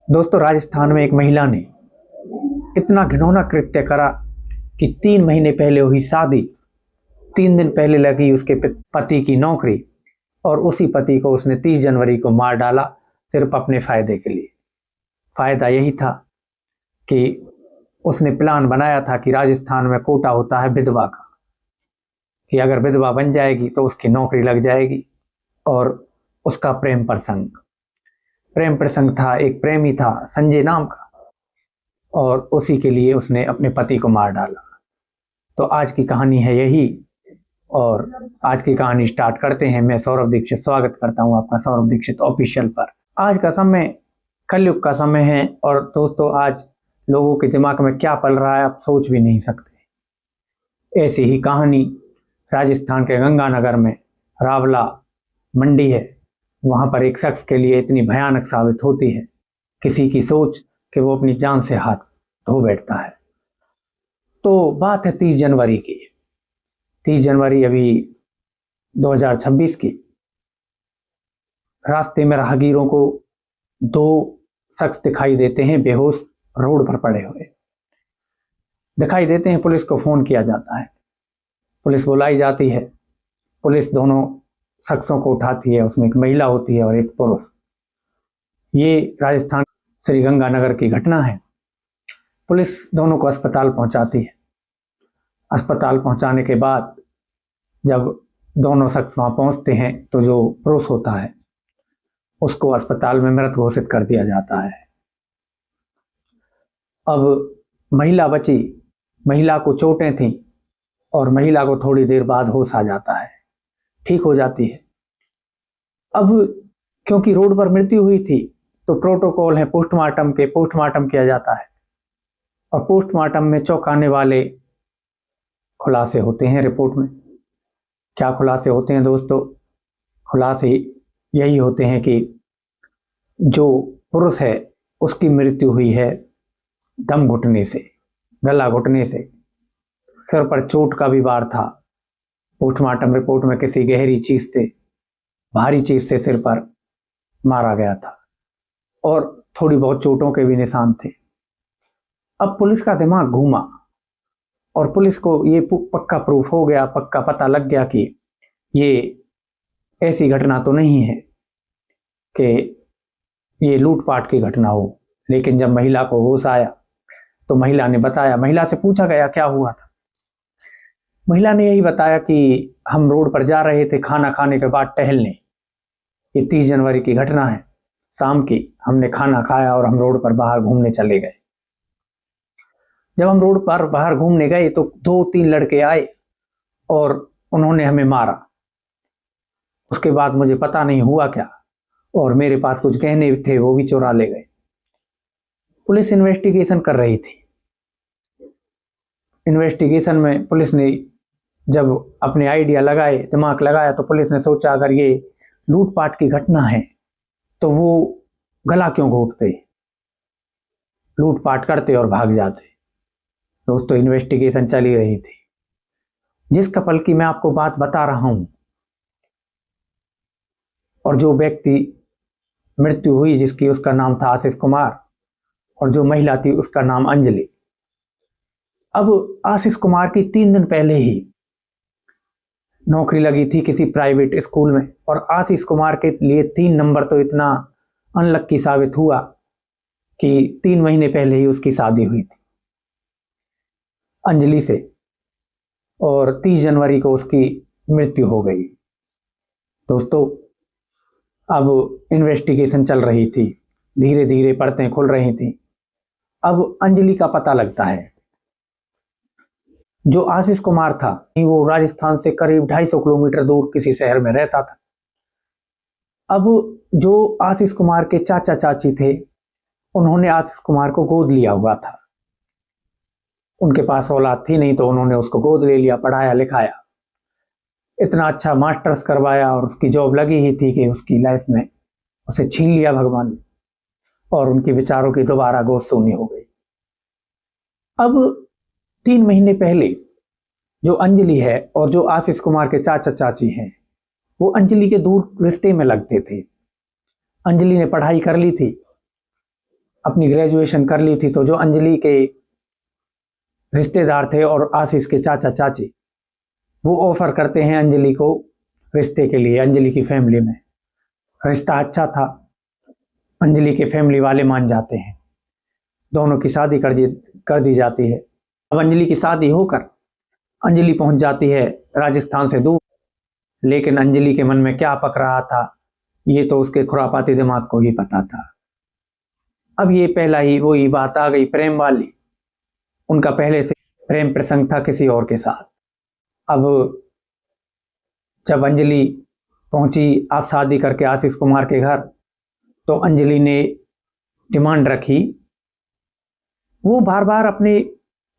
दोस्तों, राजस्थान में एक महिला ने इतना घिनौना कृत्य करा कि 3 महीने पहले हुई शादी, 3 दिन पहले लगी उसके पति की नौकरी, और उसी पति को उसने 30 जनवरी को मार डाला, सिर्फ अपने फायदे के लिए। फायदा यही था कि उसने प्लान बनाया था कि राजस्थान में कोटा होता है विधवा का, कि अगर विधवा बन जाएगी तो उसकी नौकरी लग जाएगी। और उसका प्रेम प्रसंग था, एक प्रेमी था संजय नाम का, और उसी के लिए उसने अपने पति को मार डाला। तो आज की कहानी है यही, और आज की कहानी स्टार्ट करते हैं। मैं सौरभ दीक्षित स्वागत करता हूं आपका सौरभ दीक्षित ऑफिशियल पर। आज का समय कलयुग का समय है, और दोस्तों आज लोगों के दिमाग में क्या पल रहा है आप सोच भी नहीं सकते। ऐसी ही कहानी राजस्थान के गंगानगर में रावला मंडी है, वहां पर एक शख्स के लिए इतनी भयानक साबित होती है किसी की सोच कि वो अपनी जान से हाथ धो बैठता है। तो बात है 30 जनवरी की। 30 जनवरी अभी 2026 की। रास्ते में राहगीरों को दो शख्स दिखाई देते हैं, बेहोश रोड पर पड़े हुए दिखाई देते हैं। पुलिस को फोन किया जाता है, पुलिस बुलाई जाती है। पुलिस दोनों शख्सों को उठाती है, उसमें एक महिला होती है और एक पुरुष। ये राजस्थान श्री गंगानगर की घटना है। पुलिस दोनों को अस्पताल पहुंचाती है। अस्पताल पहुंचाने के बाद जब दोनों शख्स वहां पहुंचते हैं तो जो पुरुष होता है उसको अस्पताल में मृत घोषित कर दिया जाता है। अब महिला बची, महिला को चोटें थीं और महिला को थोड़ी देर बाद होश आ जाता है, ठीक हो जाती है। अब क्योंकि रोड पर मृत्यु हुई थी तो प्रोटोकॉल है पोस्टमार्टम के, पोस्टमार्टम किया जाता है। और पोस्टमार्टम में चौंकाने वाले खुलासे होते हैं। रिपोर्ट में क्या खुलासे होते हैं दोस्तों? खुलासे यही होते हैं कि जो पुरुष है उसकी मृत्यु हुई है दम घुटने से, गला घुटने से। सिर पर चोट का भी वार था। पोस्टमार्टम रिपोर्ट में किसी गहरी चीज से, भारी चीज से सिर पर मारा गया था, और थोड़ी बहुत चोटों के भी निशान थे। अब पुलिस का दिमाग घूमा और पुलिस को ये पक्का प्रूफ हो गया, पक्का पता लग गया कि ये ऐसी घटना तो नहीं है कि ये लूटपाट की घटना हो। लेकिन जब महिला को होश आया तो महिला ने बताया, महिला से पूछा गया क्या हुआ था। महिला ने यही बताया कि हम रोड पर जा रहे थे खाना खाने के बाद टहलने। ये 30 जनवरी की घटना है, शाम की। हमने खाना खाया और हम रोड पर बाहर घूमने चले गए। जब हम रोड पर बाहर घूमने गए तो 2-3 लड़के आए और उन्होंने हमें मारा। उसके बाद मुझे पता नहीं हुआ क्या, और मेरे पास कुछ गहने थे वो भी चुरा ले गए। पुलिस इन्वेस्टिगेशन कर रही थी। इन्वेस्टिगेशन में पुलिस ने जब अपने आइडिया लगाए, दिमाग लगाया, तो पुलिस ने सोचा अगर ये लूटपाट की घटना है तो वो गला क्यों घोटते, लूटपाट करते और भाग जाते। दोस्तों, इन्वेस्टिगेशन चली रही थी। जिस कपल की मैं आपको बात बता रहा हूं और जो व्यक्ति मृत्यु हुई जिसकी, उसका नाम था आशीष कुमार, और जो महिला थी उसका नाम अंजलि। अब आशीष कुमार की 3 दिन पहले ही नौकरी लगी थी किसी प्राइवेट स्कूल में, और आशीष कुमार के लिए 3 नंबर तो इतना अनलक्की साबित हुआ कि 3 महीने पहले ही उसकी शादी हुई थी अंजलि से, और 30 जनवरी को उसकी मृत्यु हो गई। दोस्तों, अब इन्वेस्टिगेशन चल रही थी, धीरे धीरे परतें खुल रही थी। अब अंजलि का पता लगता है। जो आशीष कुमार था वो राजस्थान से करीब 250 किलोमीटर दूर किसी शहर में रहता था। अब जो आशीष कुमार के चाचा चाची थे उन्होंने आशीष कुमार को गोद लिया हुआ था। उनके पास औलाद थी नहीं तो उन्होंने उसको गोद ले लिया, पढ़ाया लिखाया, इतना अच्छा मास्टर्स करवाया, और उसकी जॉब लगी ही थी कि उसकी लाइफ में उसे छीन लिया भगवान ने, और उनके विचारों की दोबारा गोद सोनी हो गई। अब 3 महीने पहले जो अंजलि है और जो आशीष कुमार के चाचा चाची हैं वो अंजलि के दूर रिश्ते में लगते थे। अंजलि ने पढ़ाई कर ली थी अपनी ग्रेजुएशन कर ली थी, तो जो अंजलि के रिश्तेदार थे और आशीष के चाचा चाची, वो ऑफर करते हैं अंजलि को रिश्ते के लिए। अंजलि की फैमिली में रिश्ता अच्छा था, अंजलि के फैमिली वाले मान जाते हैं, दोनों की शादी कर दी जाती है। अब अंजलि की शादी होकर अंजलि पहुंच जाती है राजस्थान से दूर, लेकिन अंजलि के मन में क्या पक रहा था ये तो उसके खुरापाती दिमाग को ही पता था। अब ये पहला ही वही बात आ गई प्रेम वाली, उनका पहले से प्रेम प्रसंग था किसी और के साथ। अब जब अंजलि पहुंची आज शादी करके आशीष कुमार के घर, तो अंजलि ने डिमांड रखी। वो बार बार अपने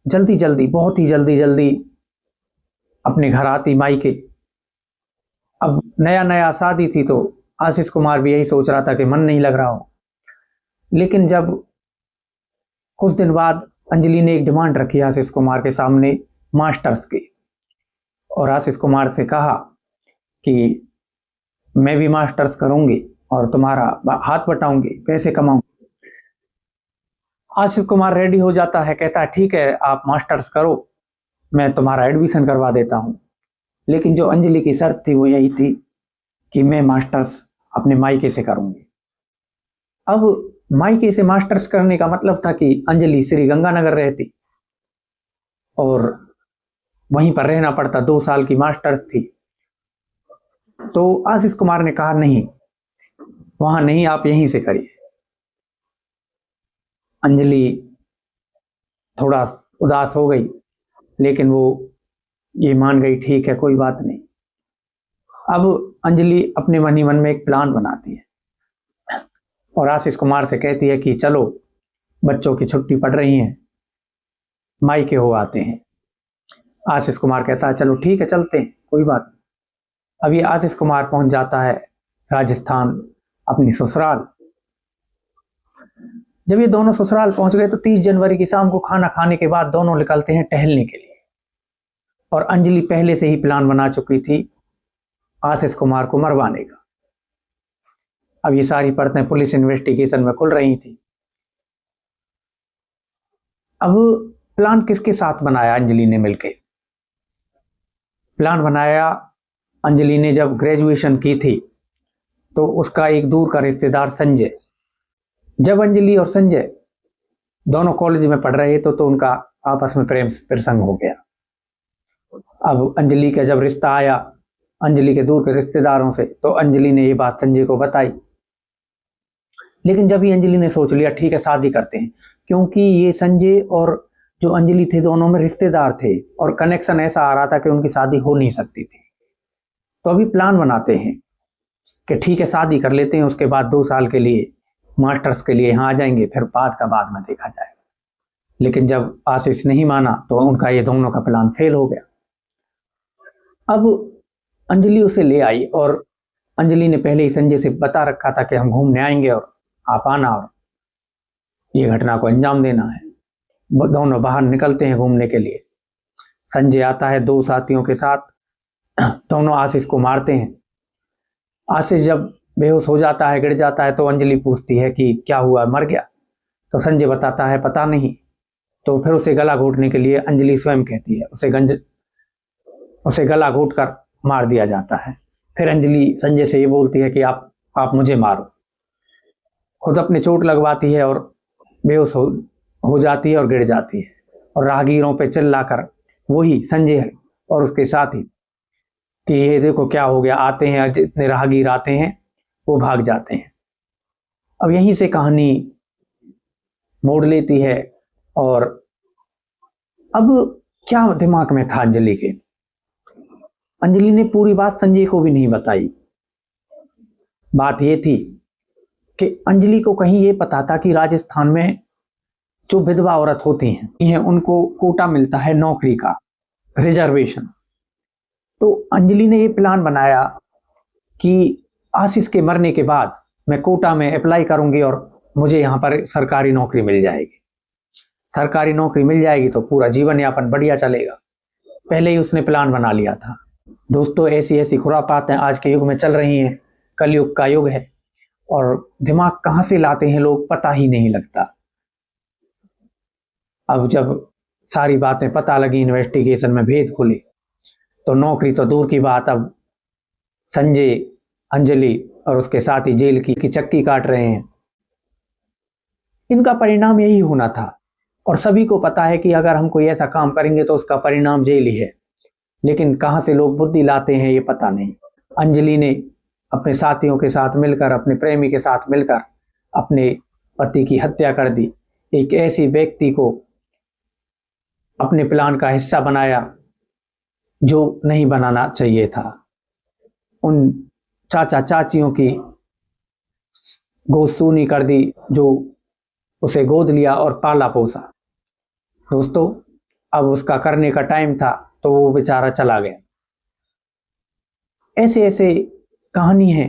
जल्दी जल्दी, बहुत ही जल्दी जल्दी अपने घर आती मायके। अब नया नया शादी थी तो आशीष कुमार भी यही सोच रहा था कि मन नहीं लग रहा हो। लेकिन जब कुछ दिन बाद अंजलि ने एक डिमांड रखी आशीष कुमार के सामने मास्टर्स की, और आशीष कुमार से कहा कि मैं भी मास्टर्स करूंगी और तुम्हारा हाथ बटाऊंगी, पैसे कमाऊंगी। आशीष कुमार रेडी हो जाता है, कहता है ठीक है आप मास्टर्स करो, मैं तुम्हारा एडमिशन करवा देता हूं। लेकिन जो अंजलि की शर्त थी वो यही थी कि मैं मास्टर्स अपने मायके से करूंगी। अब मायके से मास्टर्स करने का मतलब था कि अंजलि श्री गंगानगर रहती और वहीं पर रहना पड़ता, 2 साल की मास्टर्स थी। तो आशीष कुमार ने कहा नहीं, वहां नहीं, आप यहीं से करिए। अंजलि थोड़ा उदास हो गई, लेकिन वो ये मान गई, ठीक है कोई बात नहीं। अब अंजलि अपने मन ही मन में एक प्लान बनाती है और आशीष कुमार से कहती है कि चलो बच्चों की छुट्टी पड़ रही है, मायके हो आते हैं। आशीष कुमार कहता है चलो ठीक है चलते हैं, कोई बात नहीं। अब ये आशीष कुमार पहुंच जाता है राजस्थान अपनी ससुराल। जब ये दोनों ससुराल पहुंच गए तो 30 जनवरी की शाम को खाना खाने के बाद दोनों निकलते हैं टहलने के लिए। और अंजलि पहले से ही प्लान बना चुकी थी आशीष कुमार को मरवाने का। अब ये सारी परतें पुलिस इन्वेस्टिगेशन में खुल रही थी। अब प्लान किसके साथ बनाया अंजलि ने मिलकर? प्लान बनाया अंजलि ने जब ग्रेजुएशन की थी तो उसका एक दूर का रिश्तेदार संजय। जब अंजलि और संजय दोनों कॉलेज में पढ़ रहे थे तो उनका आपस में प्रेम प्रसंग हो गया। अब अंजलि का जब रिश्ता आया अंजलि के दूर के रिश्तेदारों से, तो अंजलि ने ये बात संजय को बताई। लेकिन जब ही अंजलि ने सोच लिया ठीक है शादी करते हैं, क्योंकि ये संजय और जो अंजलि थे दोनों में रिश्तेदार थे और कनेक्शन ऐसा आ रहा था कि उनकी शादी हो नहीं सकती थी। तो अभी प्लान बनाते हैं कि ठीक है शादी कर लेते हैं, उसके बाद 2 साल के लिए मास्टर्स के लिए यहाँ आ जाएंगे, फिर बाद में देखा जाएगा। लेकिन जब आशीष नहीं माना तो उनका ये दोनों का प्लान फेल हो गया। अब अंजलि उसे ले आई और अंजलि ने पहले ही संजय से बता रखा था कि हम घूमने आएंगे और आप आना और ये घटना को अंजाम देना है। दोनों बाहर निकलते हैं घूमने के लिए। संजय आता है 2 साथियों के साथ, दोनों आशीष को मारते हैं। आशीष जब बेहोश हो जाता है, गिर जाता है, तो अंजलि पूछती है कि क्या हुआ, मर गया? तो संजय बताता है पता नहीं। तो फिर उसे गला घोटने के लिए अंजलि स्वयं कहती है, उसे गला घोट कर मार दिया जाता है। फिर अंजलि संजय से ये बोलती है कि आप मुझे मारो, खुद अपने चोट लगवाती है और बेहोश हो जाती है और गिर जाती है। और राहगीरों पे चिल्लाकर वही संजय और उसके साथी कि ये देखो क्या हो गया, आते हैं जितने राहगीर आते हैं वो भाग जाते हैं। अब यहीं से कहानी मोड़ लेती है। और अब क्या दिमाग में था अंजलि के, अंजलि ने पूरी बात संजय को भी नहीं बताई। बात ये थी कि अंजलि को कहीं ये पता था कि राजस्थान में जो विधवा औरत होती हैं उनको कोटा मिलता है नौकरी का, रिजर्वेशन। तो अंजलि ने ये प्लान बनाया कि आशीष के मरने के बाद मैं कोटा में अप्लाई करूंगी और मुझे यहाँ पर सरकारी नौकरी मिल जाएगी। सरकारी नौकरी मिल जाएगी तो पूरा जीवन यापन बढ़िया चलेगा। पहले ही उसने प्लान बना लिया था। दोस्तों ऐसी खुरापातें आज के युग में चल रही हैं, कलयुग का युग है और दिमाग कहाँ से लाते हैं लोग पता ही नहीं लगता। अब जब सारी बातें पता लगी, इन्वेस्टिगेशन में भेद खुले, तो नौकरी तो दूर की बात, अब संजय, अंजलि और उसके साथी जेल की चक्की काट रहे हैं। इनका परिणाम यही होना था और सभी को पता है कि अगर हम कोई ऐसा काम करेंगे तो उसका परिणाम जेल ही है। लेकिन कहां से लोग बुद्धि लाते हैं ये पता नहीं। अंजलि ने अपने साथियों के साथ मिलकर, अपने प्रेमी के साथ मिलकर अपने पति की हत्या कर दी। एक ऐसी व्यक्ति को अपने प्लान का हिस्सा बनाया जो नहीं बनाना चाहिए था। उन चाचा चाचियों की गोसूनी कर दी जो उसे गोद लिया और पाला पोसा। दोस्तों, अब उसका करने का टाइम था तो वो बेचारा चला गया। ऐसे ऐसे कहानी है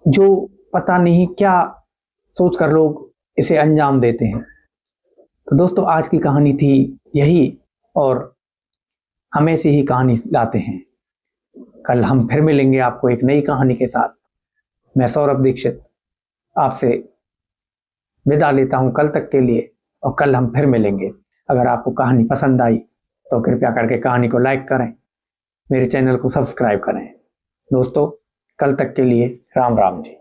जो पता नहीं क्या सोचकर लोग इसे अंजाम देते हैं। तो दोस्तों, आज की कहानी थी यही, और हम ऐसी ही कहानी लाते हैं। कल हम फिर मिलेंगे आपको एक नई कहानी के साथ। मैं सौरभ दीक्षित आपसे विदा लेता हूं कल तक के लिए, और कल हम फिर मिलेंगे। अगर आपको कहानी पसंद आई तो कृपया करके कहानी को लाइक करें, मेरे चैनल को सब्सक्राइब करें। दोस्तों, कल तक के लिए राम राम जी।